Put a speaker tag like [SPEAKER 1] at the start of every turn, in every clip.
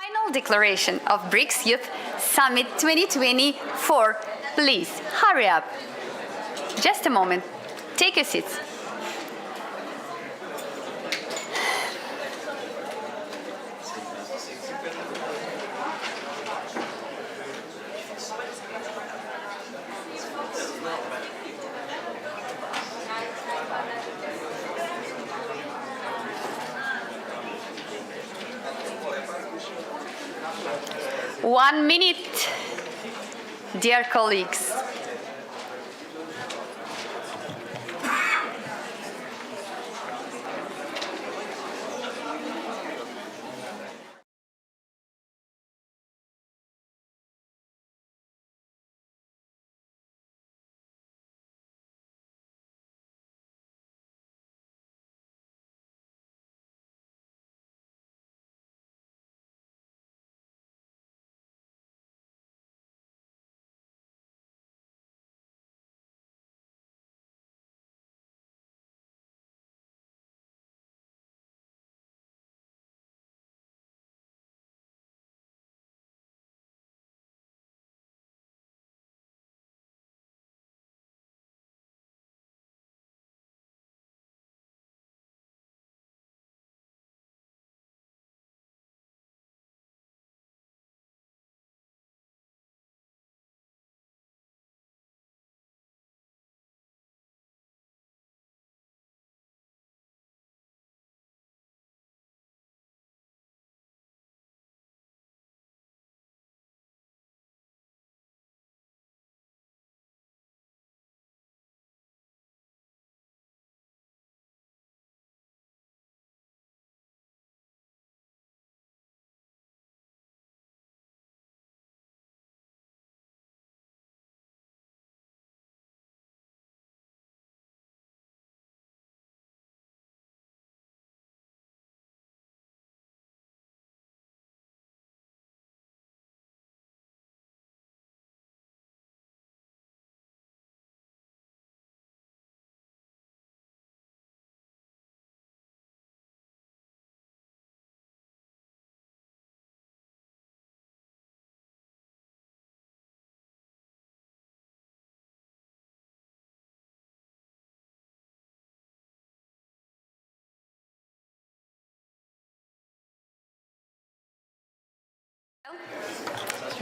[SPEAKER 1] Final declaration of BRICS Youth Summit 2024. Please, hurry up. Just a moment. Take your seats. One minute, dear colleagues.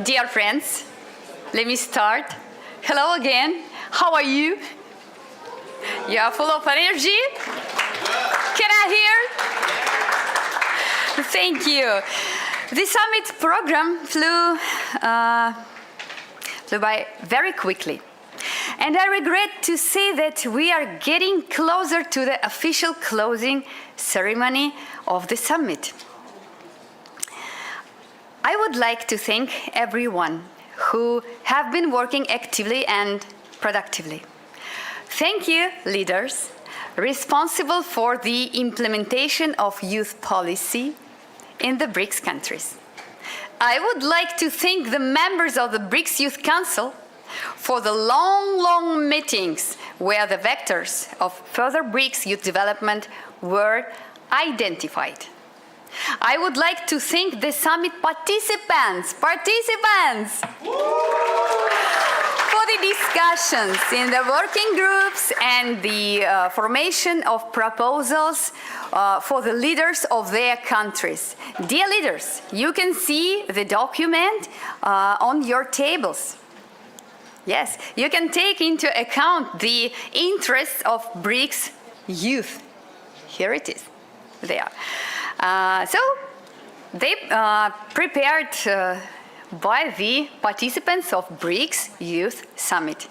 [SPEAKER 1] Dear friends, let me start. Hello again. How are you? You are full of energy? Can I hear? Thank you. The summit program flew by very quickly. And I regret to say that we are getting closer to the official closing ceremony of the summit. I would like to thank everyone who have been working actively and productively. Thank you, leaders, responsible for the implementation of youth policy in the BRICS countries. I would like to thank the members of the BRICS Youth Council for the long meetings where the vectors of further BRICS youth development were identified. I would like to thank the summit participants for the discussions in the working groups and the formation of proposals for the leaders of their countries. Dear leaders, you can see the document on your tables. Yes, you can take into account the interests of BRICS youth. Here it is. There. So they prepared by the participants of BRICS Youth Summit.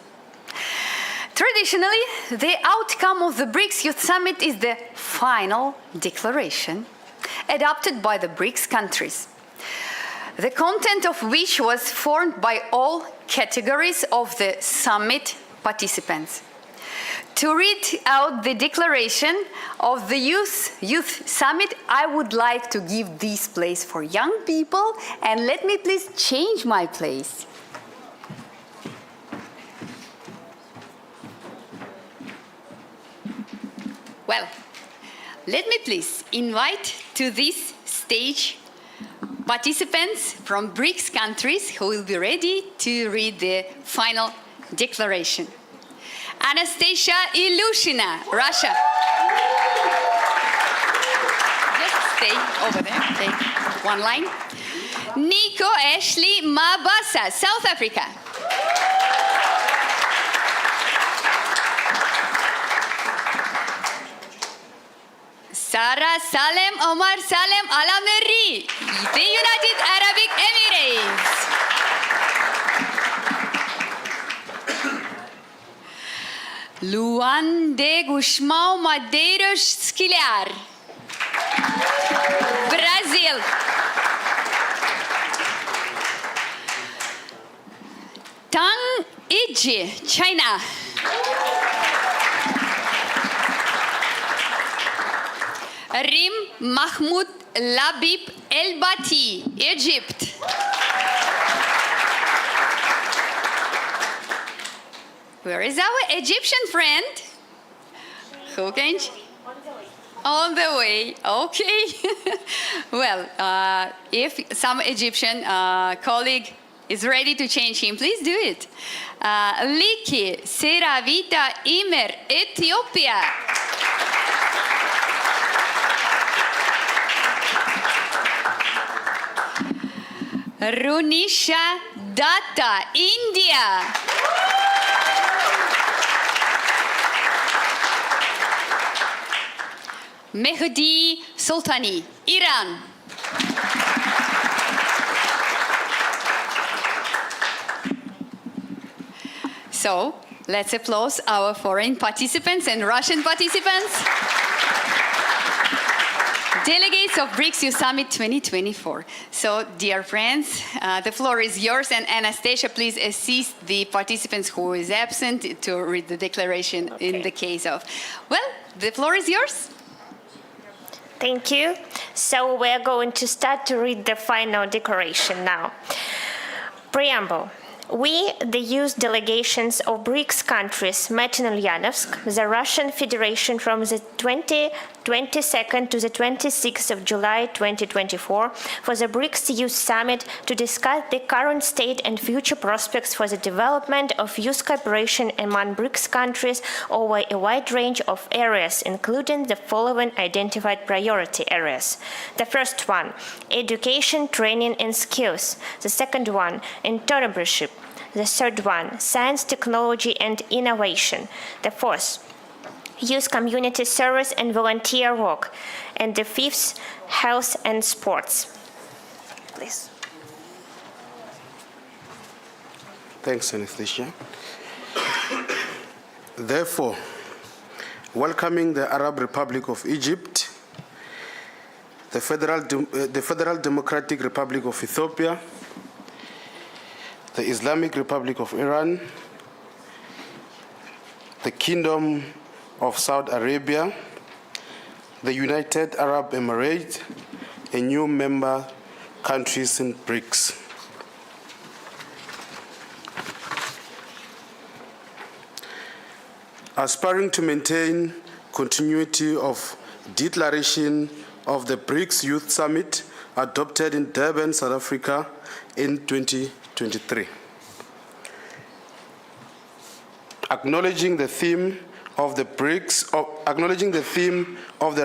[SPEAKER 1] Traditionally, the outcome of the BRICS Youth Summit is the final declaration adopted by the BRICS countries, the content of which was formed by all categories of the summit participants. To read out the declaration of the Youth Summit, I would like to give this place for young people, and let me please change my place. Well, let me please invite to this stage participants from BRICS countries who will be ready to read the final declaration. Anastasia Ilyushina, Russia. Just stay over there, take one line. Nico Ashley Mabasa, South Africa. Sarah Salem Omar Salem Alameri, the United Arab Emirates. Luan de Gusmão Madeiros Squilhar, Brazil. Tang Iji, China. Rim Mahmoud Labib El-Bati, Egypt. Where is our Egyptian friend? Who can? On the way, okay. Well, if some Egyptian colleague is ready to change him, please do it. Liki Seravita Imer, Ethiopia. Runisha Datta, India. Mehdi Sultani, Iran. So, let's applaud our foreign participants and Russian participants. Delegates of BRICS Youth Summit 2024. So, dear friends, the floor is yours, and Anastasia, please assist the participants who is absent to read the declaration in the case of. Well, the floor is yours.
[SPEAKER 2] Thank you. So we're going to start to read the final declaration now. Preamble. We, the youth delegations of BRICS countries, met in Ulyanovsk, the Russian Federation from the 22nd to the 26th of July 2024 for the BRICS Youth Summit to discuss the current state and future prospects for the development of youth cooperation among BRICS countries over a wide range of areas, including the following identified priority areas. The first one, education, training and skills. The second one, entrepreneurship. The third one, science, technology and innovation. The fourth, youth community service and volunteer work. And the fifth, health and sports. Please.
[SPEAKER 3] Thanks, Anastasia. Therefore, welcoming the Arab Republic of Egypt, the Federal Democratic Republic of Ethiopia, the Islamic Republic of Iran, the Kingdom of Saudi Arabia, the United Arab Emirates, and new member countries in BRICS. Aspiring to maintain continuity of declaration of the BRICS Youth Summit adopted in Durban, South Africa in 2023. Acknowledging the theme of the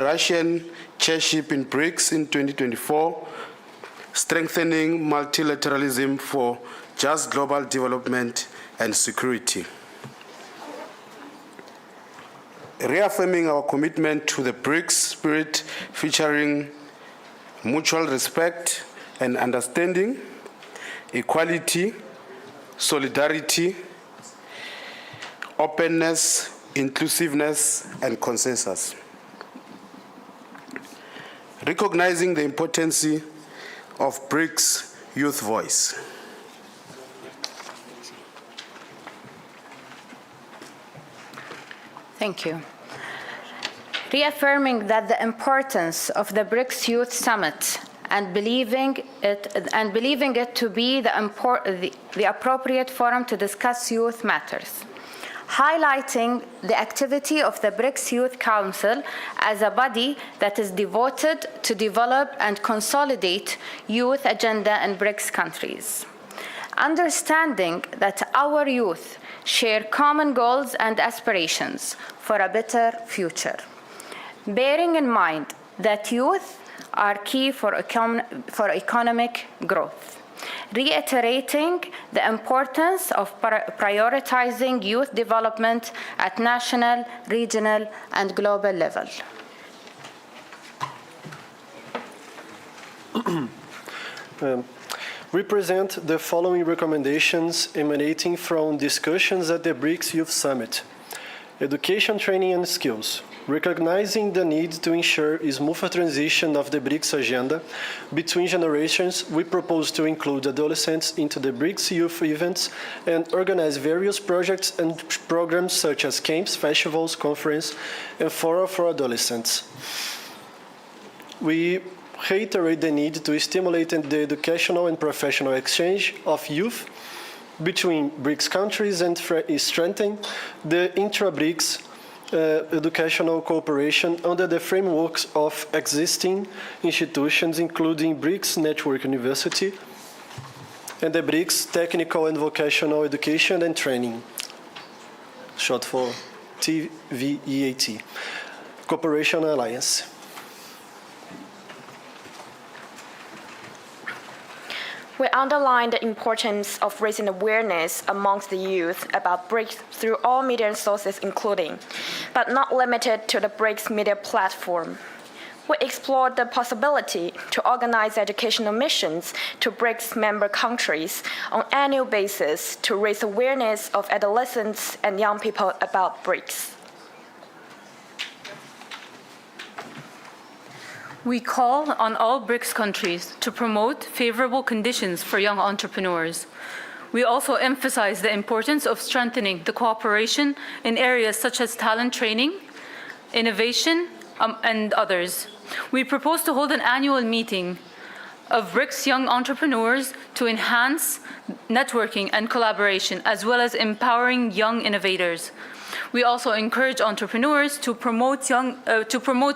[SPEAKER 3] Russian chairship in BRICS in 2024, strengthening multilateralism for just global development and security. Reaffirming our commitment to the BRICS spirit featuring mutual respect and understanding, equality, solidarity, openness, inclusiveness, and consensus. Recognizing the importance of BRICS youth voice.
[SPEAKER 4] Thank you. Reaffirming that the importance of the BRICS Youth Summit and believing it to be the appropriate forum to discuss youth matters. highlighting the activity of the BRICS Youth Council as a body that is devoted to develop and consolidate youth agenda in BRICS countries. Understanding that our youth share common goals and aspirations for a better future. Bearing in mind that youth are key for economic growth. Reiterating the importance of prioritizing youth development at national, regional, and global level.
[SPEAKER 5] We present the following recommendations emanating from discussions at the BRICS Youth Summit. Education, training, and skills. Recognizing the need to ensure a smoother transition of the BRICS agenda between generations, we propose to include adolescents into the BRICS youth events and organize various projects and programs such as camps, festivals, conferences, and fora for adolescents. We reiterate the need to stimulate the educational and professional exchange of youth between BRICS countries and strengthen the intra-BRICS educational cooperation under the frameworks of existing institutions, including BRICS Network University and the BRICS Technical and Vocational Education and Training, short for TVEAT, Cooperation Alliance.
[SPEAKER 6] We underline the importance of raising awareness amongst the youth about BRICS through all media sources, including, but not limited to, the BRICS media platform. We explored the possibility to organize educational missions to BRICS member countries on an annual basis to raise awareness of adolescents and young people about BRICS.
[SPEAKER 7] We call on all BRICS countries to promote favorable conditions for young entrepreneurs. We also emphasize the importance of strengthening the cooperation in areas such as talent training, innovation, and others. We propose to hold an annual meeting of BRICS young entrepreneurs to enhance networking and collaboration, as well as empowering young innovators. We also encourage entrepreneurs to promote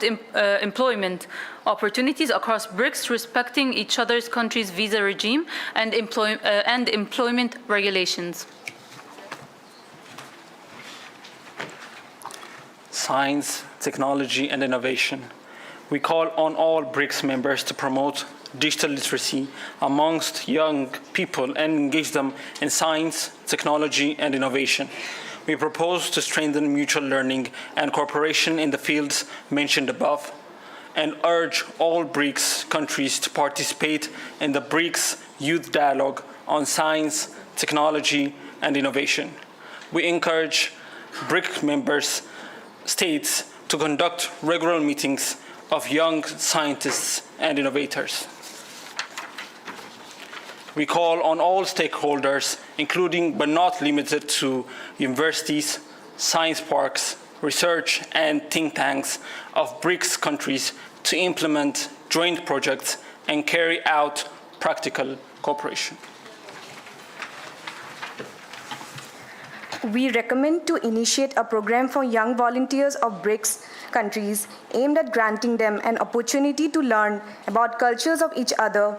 [SPEAKER 7] employment opportunities across BRICS, respecting each other's country's visa regime and employment regulations.
[SPEAKER 8] Science, technology, and innovation. We call on all BRICS members to promote digital literacy amongst young people and engage them in science, technology, and innovation. We propose to strengthen mutual learning and cooperation in the fields mentioned above, and urge all BRICS countries to participate in the BRICS Youth Dialogue on Science, Technology, and Innovation. We encourage BRICS members states to conduct regular meetings of young scientists and innovators. We call on all stakeholders, including but not limited to universities, science parks, research, and think tanks of BRICS countries to implement joint projects and carry out practical cooperation.
[SPEAKER 6] We recommend to initiate a program for young volunteers of BRICS countries aimed at granting them an opportunity to learn about cultures of each other,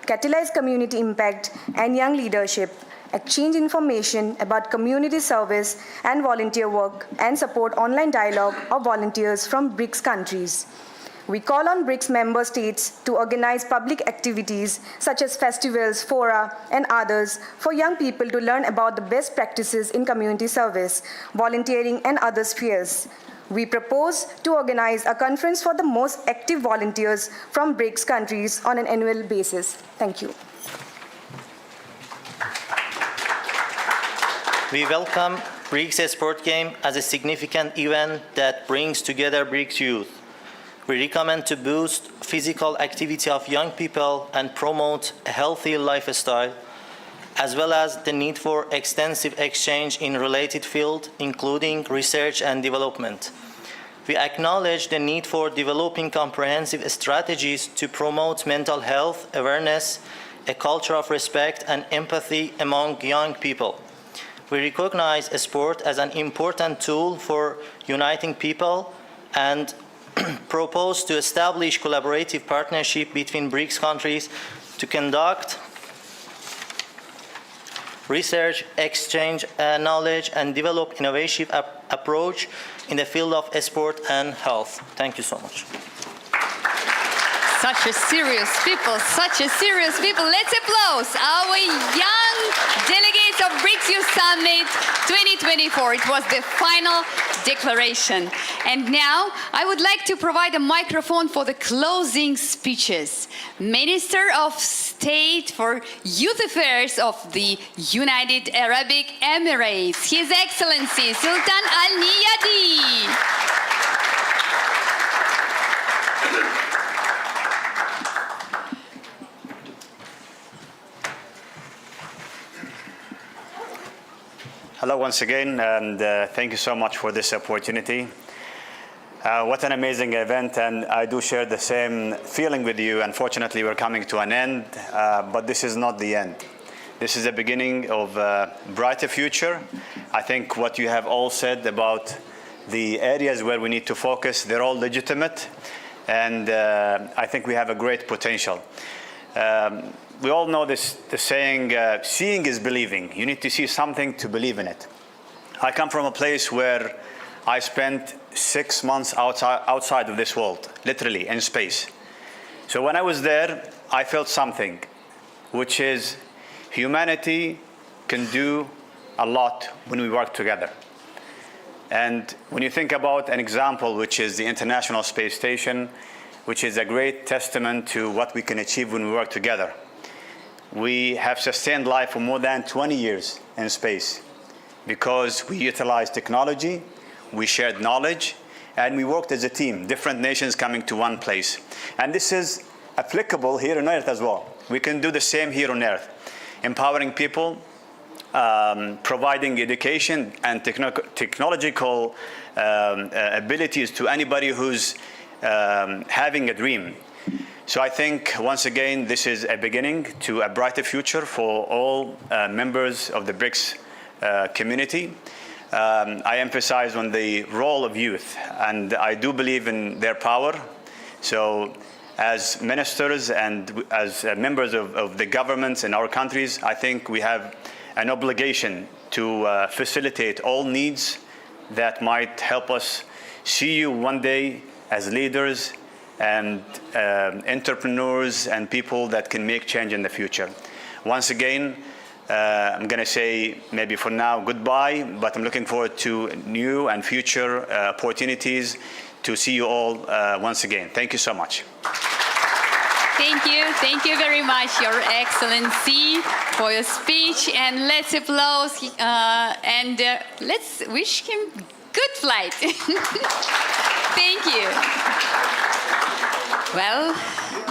[SPEAKER 6] catalyze community impact and young leadership, exchange information about community service and volunteer work, and support online dialogue of volunteers from BRICS countries. We call on BRICS member states to organize public activities such as festivals, fora, and others for young people to learn about the best practices in community service, volunteering, and other spheres. We propose to organize a conference for the most active volunteers from BRICS countries on an annual basis. Thank you.
[SPEAKER 9] We welcome BRICS Sport Game as a significant event that brings together BRICS youth. We recommend to boost physical activity of young people and promote a healthy lifestyle, as well as the need for extensive exchange in related fields, including research and development. We acknowledge the need for developing comprehensive strategies to promote mental health awareness, a culture of respect and empathy among young people. We recognize sport as an important tool for uniting people and propose to establish collaborative partnership between BRICS countries to conduct research, exchange knowledge, and develop innovative approach in the field of sport and health. Thank you so much.
[SPEAKER 1] Such a serious people, such a serious people. Let's applause our young delegates of BRICS Youth Summit 2024. It was the final declaration. And now I would like to provide a microphone for the closing speeches. Minister of State for Youth Affairs of the United Arab Emirates, His Excellency Sultan Al Niyadi.
[SPEAKER 10] Hello once again, and thank you so much for this opportunity. What an amazing event, and I do share the same feeling with you. Unfortunately, we're coming to an end, but this is not the end. This is the beginning of a brighter future. I think what you have all said about the areas where we need to focus, they're all legitimate, and I think we have a great potential. We all know the saying, seeing is believing. You need to see something to believe in it. I come from a place where I spent 6 months outside of this world, literally in space. So when I was there, I felt something, which is humanity can do a lot when we work together. And when you think about an example, which is the International Space Station, which is a great testament to what we can achieve when we work together. We have sustained life for more than 20 years in space because we utilized technology, we shared knowledge, and we worked as a team, different nations coming to one place. And this is applicable here on Earth as well. We can do the same here on Earth, empowering people, providing education and technological abilities to anybody who's having a dream. So I think, once again, this is a beginning to a brighter future for all members of the BRICS community. I emphasize on the role of youth, and I do believe in their power. So as ministers and as members of the governments in our countries, I think we have an obligation to facilitate all needs that might help us see you one day as leaders and entrepreneurs and people that can make change in the future. Once again, I'm going to say maybe for now goodbye, but I'm looking forward to new and future opportunities to see you all once again. Thank you so much.
[SPEAKER 1] Thank you very much, Your Excellency, for your speech, and let's applaud and let's wish him good flight. Thank you. Well,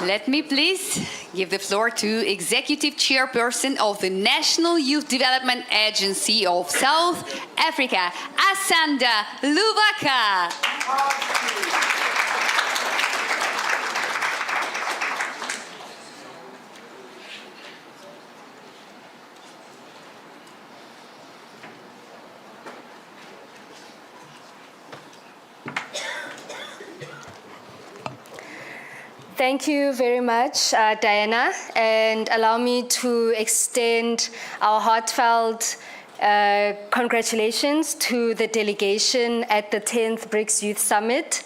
[SPEAKER 1] let me please give the floor to Executive Chairperson of the National Youth Development Agency of South Africa, Asanda Lubaka.
[SPEAKER 11] Thank you very much, Diana, and allow me to extend our heartfelt congratulations to the delegation at the 10th BRICS Youth Summit.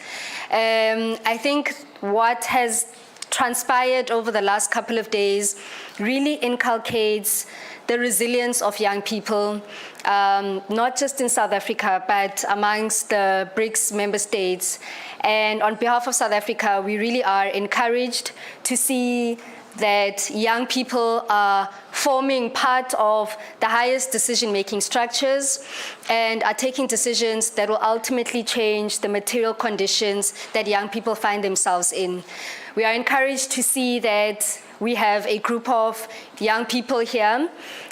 [SPEAKER 11] I think what has transpired over the last couple of days really inculcates the resilience of young people, not just in South Africa, but amongst the BRICS member states. And on behalf of South Africa, we really are encouraged to see that young people are forming part of the highest decision-making structures and are taking decisions that will ultimately change the material conditions that young people find themselves in. We are encouraged to see that we have a group of young people here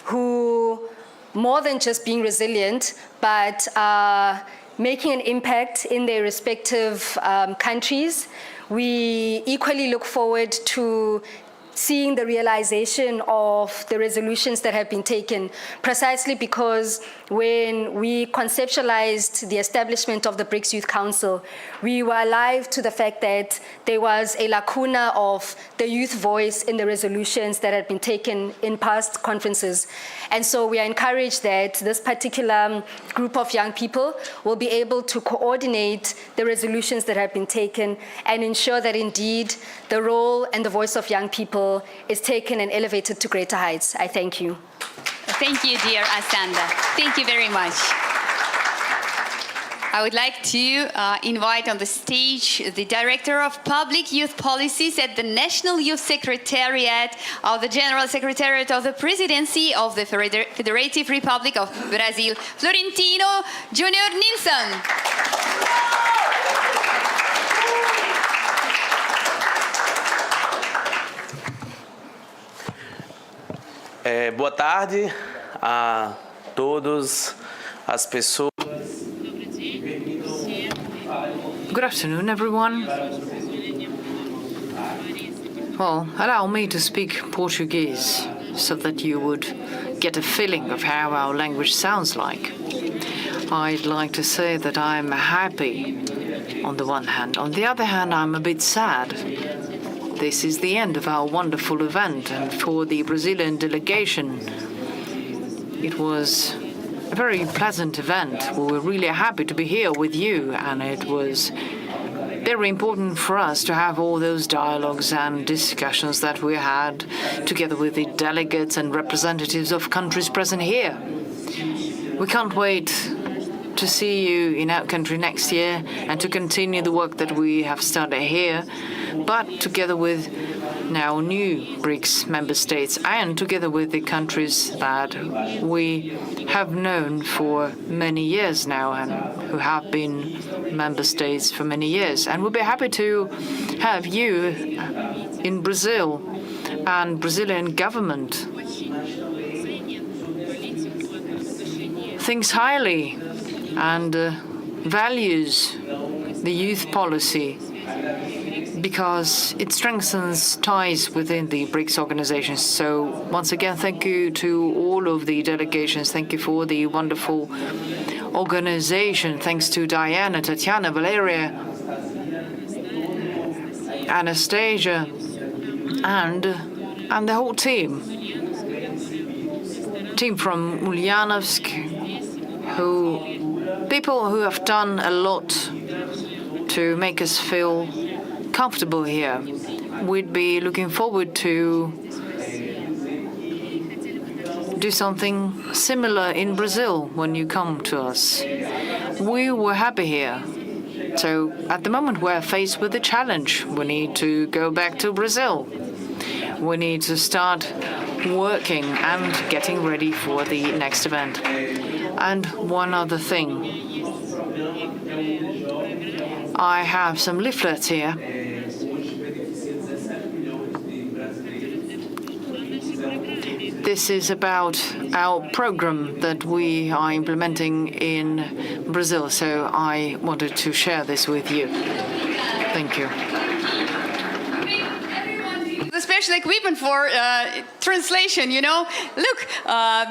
[SPEAKER 11] who, more than just being resilient, but are making an impact in their respective countries. We equally look forward to seeing the realization of the resolutions that have been taken, precisely because when we conceptualized the establishment of the BRICS Youth Council, we were alive to the fact that there was a lacuna of the youth voice in the resolutions that had been taken in past conferences. And so we are encouraged that this particular group of young people will be able to coordinate the resolutions that have been taken and ensure that indeed the role and the voice of young people is taken and elevated to greater heights. I thank you.
[SPEAKER 1] Thank you, dear Asanda. Thank you very much. I would like to invite on the stage the Director of Public Youth Policies at the National Youth Secretariat of the General Secretariat of the Presidency of the Federative Republic of Brazil, Florentino Junior Nilsson.
[SPEAKER 12] Boa tarde a todos as pessoas.
[SPEAKER 13] Good afternoon, everyone. Well, allow me to speak Portuguese so that you would get a feeling of how our language sounds like. I'd like to say that I'm happy on the one hand. On the other hand, I'm a bit sad. This is the end of our wonderful event, and for the Brazilian delegation, it was a very pleasant event. We were really happy to be here with you, and it was very important for us to have all those dialogues and discussions that we had together with the delegates and representatives of countries present here. We can't wait to see you in our country next year and to continue the work that we have started here, but together with now new BRICS member states and together with the countries that we have known for many years now and who have been member states for many years. And we'll be happy to have you in Brazil, and Brazilian government thinks highly and values the youth policy because it strengthens ties within the BRICS organization. So once again, thank you to all of the delegations. Thank you for the wonderful organization. Thanks to Diana, Tatiana, Valeria, Anastasia, and the whole team. Team from Ulyanovsk, people who have done a lot to make us feel comfortable here. We'd be looking forward to do something similar in Brazil when you come to us. We were happy here. So at the moment we're faced with a challenge. We need to go back to Brazil. We need to start working and getting ready for the next event. And one other thing. I have some leaflets here. This is about our program that we are implementing in Brazil, so I wanted to share this with you. Thank you.
[SPEAKER 1] The special equipment for translation, you know. Look,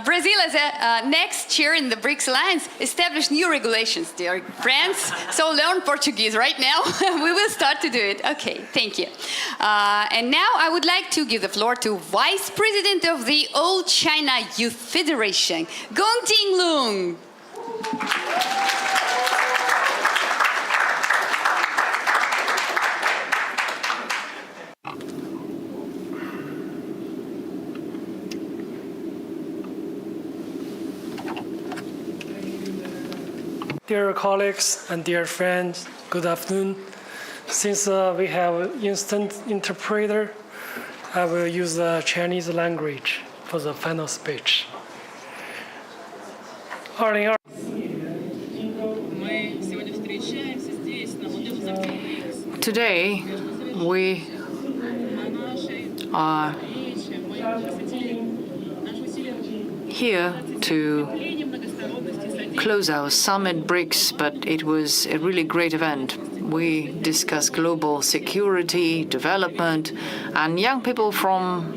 [SPEAKER 1] Brazil as a next year in the BRICS Alliance established new regulations, dear friends. So learn Portuguese right now. We will start to do it. Okay, thank you. And now I would like to give the floor to Vice President of the All China Youth Federation, Gong Tinglung.
[SPEAKER 14] Dear colleagues and dear friends, good afternoon. Since we have instant interpreter, I will use the Chinese language for the final speech.
[SPEAKER 13] Today, we are here to close our summit BRICS, but it was a really great event. we discussed global security, development, and young people from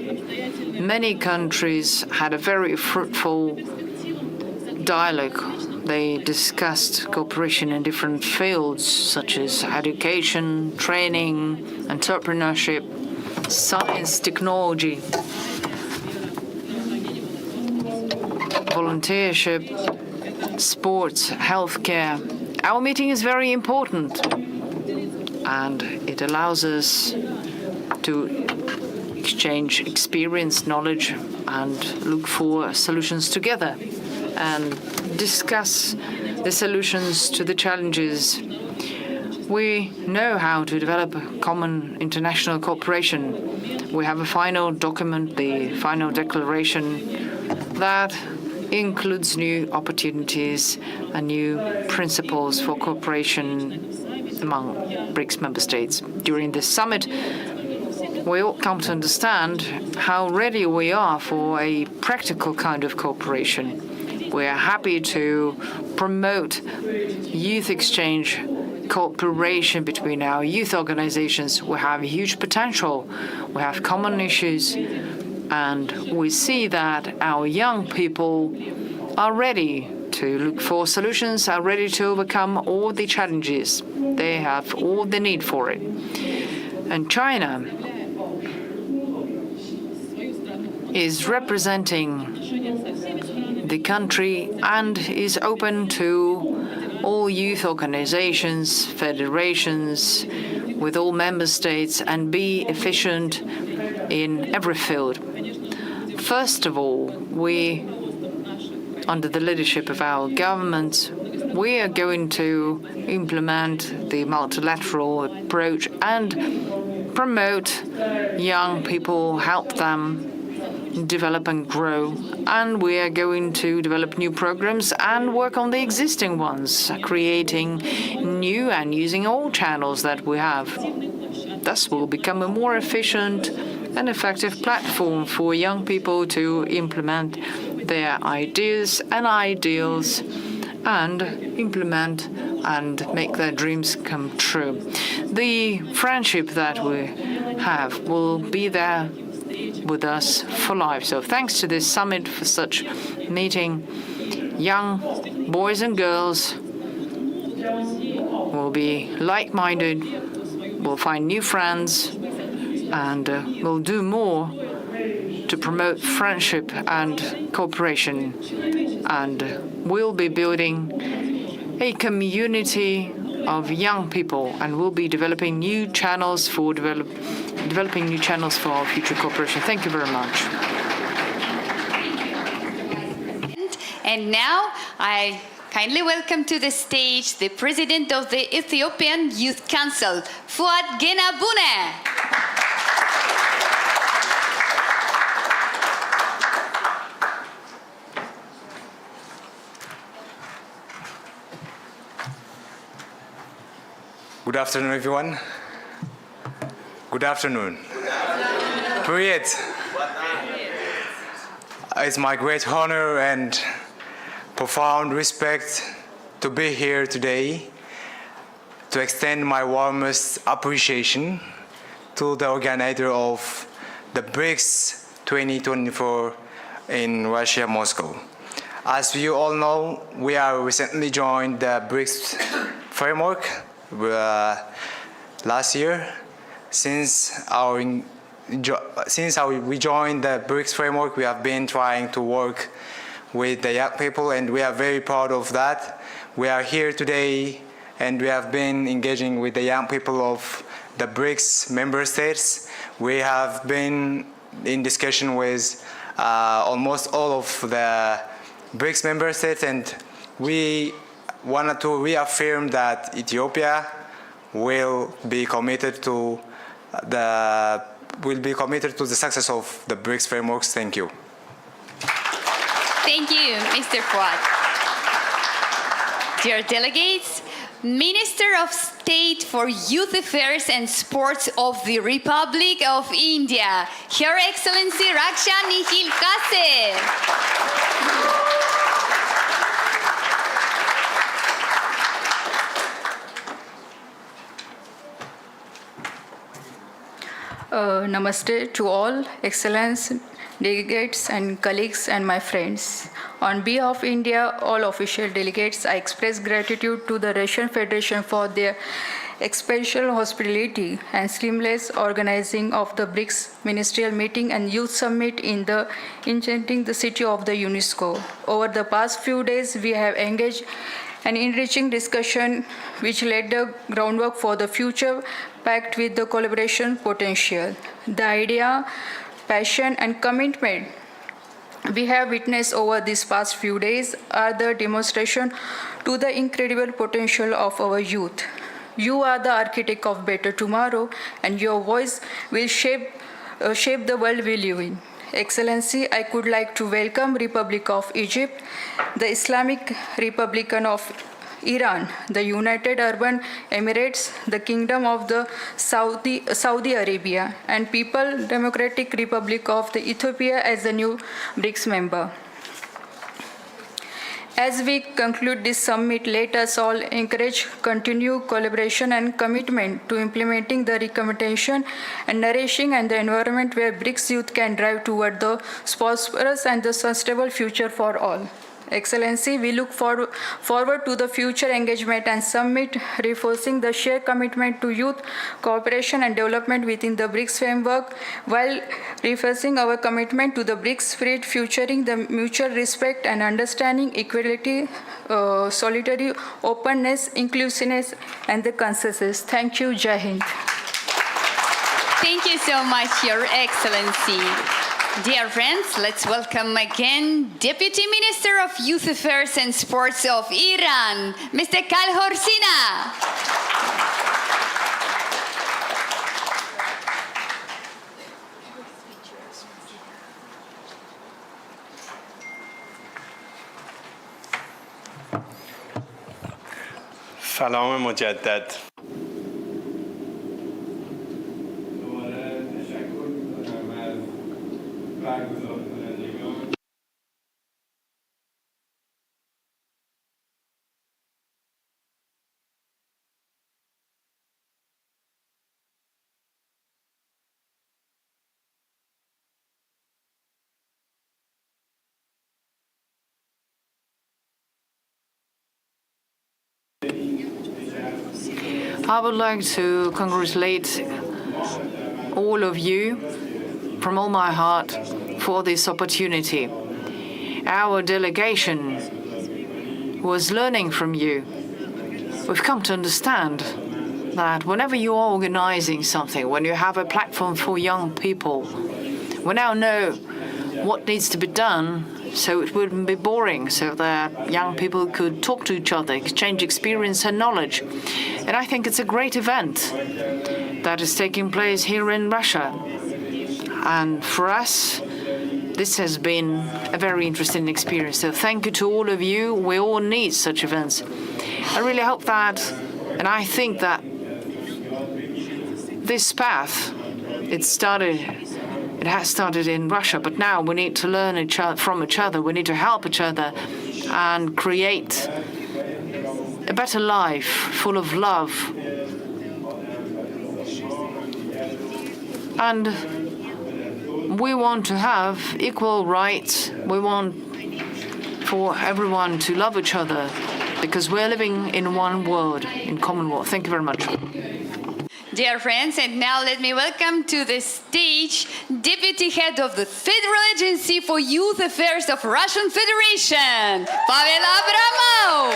[SPEAKER 13] many countries had a very fruitful dialogue. They discussed cooperation in different fields such as education, training, entrepreneurship, science, technology, volunteership, sports, healthcare. Our meeting is very important, and it allows us to exchange experience, knowledge, and look for solutions together and discuss the solutions to the challenges. We know how to develop common international cooperation. We have a final document, the final declaration, that includes new opportunities and new principles for cooperation among BRICS member states. During this summit, we all come to understand how ready we are for a practical kind of cooperation. We are happy to promote youth exchange, cooperation between our youth organizations. We have huge potential. We have common issues. And we see that our young people are ready to look for solutions, are ready to overcome all the challenges. They have all the need for it. And China is representing the country and is open to all youth organizations, federations, with all member states, and be efficient in every field. First of all, we, under the leadership of our government, we are going to implement the multilateral approach and promote young people, help them develop and grow. And we are going to develop new programs and work on the existing ones, creating new and using all channels that we have. Thus will become a more efficient and effective platform for young people to implement their ideas and ideals and implement and make their dreams come true. The friendship that we have will be there with us for life. So thanks to this summit for such meeting, young boys and girls will be like-minded, will find new friends, and will do more to promote friendship and cooperation. And we'll be building a community of young people, and we'll be developing new channels for developing new channels for our future cooperation. Thank you very much.
[SPEAKER 1] And now I kindly welcome to the stage the President of the Ethiopian Youth Council, Fuad Genabune.
[SPEAKER 15] Good afternoon, everyone. Good afternoon. Привет. It's my great honor and profound respect to be here today to extend my warmest appreciation to the organizer of the BRICS 2024 in Russia, Moscow. As you all know, we have recently joined the BRICS framework last year. Since we joined the BRICS framework, we have been trying to work with the young people, and we are very proud of that. We are here today, and we have been engaging with the young people of the BRICS member states. We have been in discussion with almost all of the BRICS member states, and we wanted to reaffirm that Ethiopia will be committed to the success of the BRICS frameworks. Thank you.
[SPEAKER 1] Thank you, Mr. Fuad. Dear delegates, Minister of State for Youth Affairs and Sports of the Republic of India, Her Excellency Raksha Nihil Kase.
[SPEAKER 16] Namaste to all, Excellence, delegates and colleagues and my friends. On behalf of India, all official delegates, I express gratitude to the Russian Federation for their exceptional hospitality and seamless organizing of the BRICS Ministerial Meeting and Youth Summit in the enchanting the city of the UNESCO. Over the past few days, we have engaged an enriching discussion which laid the groundwork for the future packed with the collaboration potential. The idea, passion and commitment we have witnessed over these past few days are the demonstration to the incredible potential of our youth. You are the architect of better tomorrow, and your voice will shape the world we live in. Excellency, I could like to welcome Republic of Egypt, the Islamic Republic of Iran, the United Arab Emirates, the Kingdom of the Saudi Arabia, and People Democratic Republic of the Ethiopia as the new BRICS member. As we conclude this summit, let us all encourage continued collaboration and commitment to implementing the recommendation and nourishing and the environment where BRICS youth can drive toward the prosperous and the sustainable future for all. Excellency, we look forward to the future engagement and summit, reinforcing the shared commitment to youth cooperation and development within the BRICS framework, while reinforcing our commitment to the BRICS spirit, featuring the mutual respect and understanding, equality, solidarity, openness, inclusiveness, and the consensus. Thank you. Jai Hind.
[SPEAKER 1] Thank you so much, Your Excellency. Dear friends, let's welcome again Deputy Minister of Youth Affairs and Sports of Iran, Mr. Kalhor Sina.
[SPEAKER 17] سلام مجدد.
[SPEAKER 13] I would like to congratulate all of you from all my heart for this opportunity. Our delegation was learning from you. We've come to understand that whenever you are organizing something, when you have a platform for young people, we now know what needs to be done so it wouldn't be boring, so that young people could talk to each other, exchange experience and knowledge. And I think it's a great event that is taking place here in Russia. And for us, this has been a very interesting experience. So thank you to all of you. We all need such events. I really hope that, and I think that this path, it has started in Russia, but now we need to learn from each other. We need to help each other and create a better life full of love. And we want to have equal rights. We want for everyone to love each other because we're living in one world, in common world. Thank you very much.
[SPEAKER 1] Dear friends, and now let me welcome to the stage Deputy Head of the Federal Agency for Youth Affairs of Russian Federation, Pavel Abramov.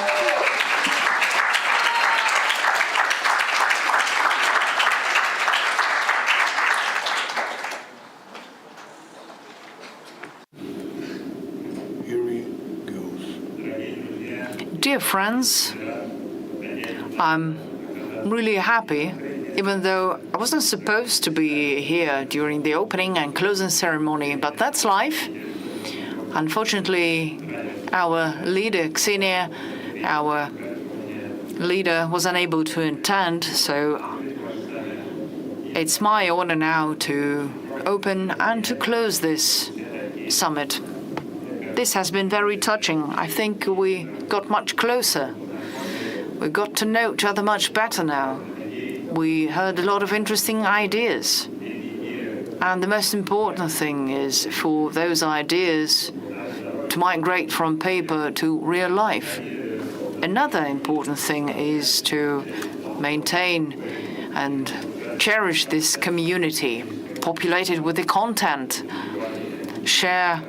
[SPEAKER 13] Dear friends, I'm really happy, even though I wasn't supposed to be here during the opening and closing ceremony, but that's life. Unfortunately, our leader, Ksenia, our leader, was unable to attend, so it's my honor now to open and to close this summit. This has been very touching. I think we got much closer. We got to know each other much better now. We heard a lot of interesting ideas. And the most important thing is for those ideas to migrate from paper to real life. Another important thing is to maintain and cherish this community, populated with the content, share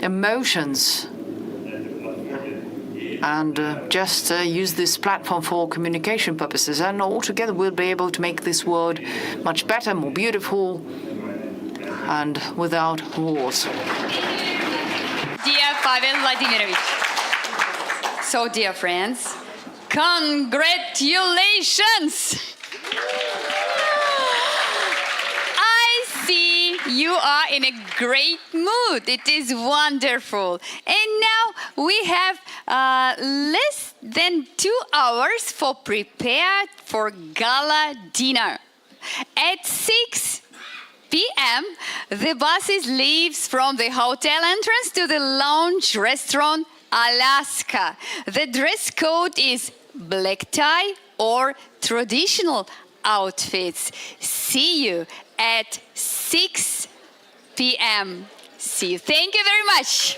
[SPEAKER 13] emotions, and just use this platform for communication purposes. And altogether we'll be able to make this world much better, more beautiful, and without wars.
[SPEAKER 1] Dear Pavel Vladimirovich, so dear friends, congratulations! I see you are in a great mood. It is wonderful. And now we have less than 2 hours for prepared for gala dinner. At 6 p.m., the buses leaves from the hotel entrance to the lounge restaurant Alaska. The dress code is black tie or traditional outfits. See you at 6 p.m. See you. Thank you very much.